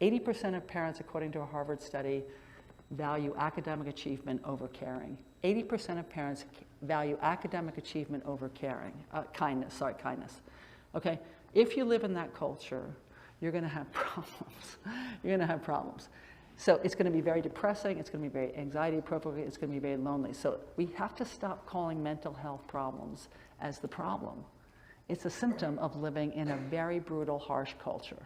80% of parents, according to a Harvard study, value academic achievement over caring. 80% of parents value academic achievement over caring, kindness. Okay, if you live in that culture, you're going to have problems. You're going to have problems. So it's going to be very depressing, it's going to be very anxiety provoking, it's going to be very lonely. So we have to stop calling mental health problems as the problem. It's a symptom of living in a very brutal, harsh culture.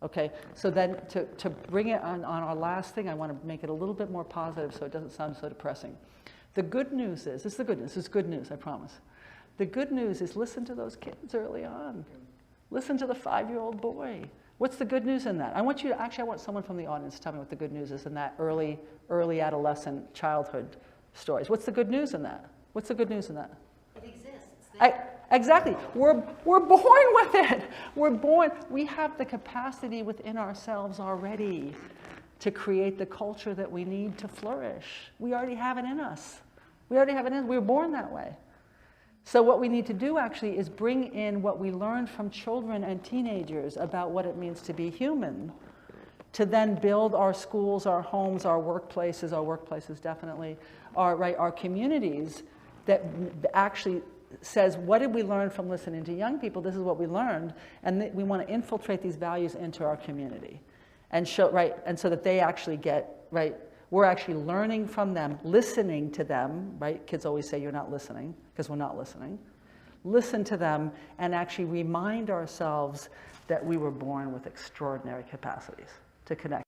Okay, so then to bring it on our last thing, I want to make it a little bit more positive so it doesn't sound so depressing. The good news is, this is the good news, this is good news, I promise. The good news is listen to those kids early on. Listen to the 5-year-old boy. What's the good news in that? I want someone from the audience to tell me what the good news is in that early adolescent childhood stories. What's the good news in that? What's the good news in that? It exists. It's there. Exactly. We're born with it. We're born. We have the capacity within ourselves already to create the culture that we need to flourish. We already have it in us. We already have it in us. We were born that way. So what we need to do actually is bring in what we learned from children and teenagers about what it means to be human, to then build our schools, our homes, our workplaces definitely, our communities that actually says, what did we learn from listening to young people? This is what we learned, and we want to infiltrate these values into our community, and show, and so that they actually get, we're actually learning from them, listening to them, Kids always say you're not listening, because we're not listening. Listen to them and actually remind ourselves that we were born with extraordinary capacities to connect.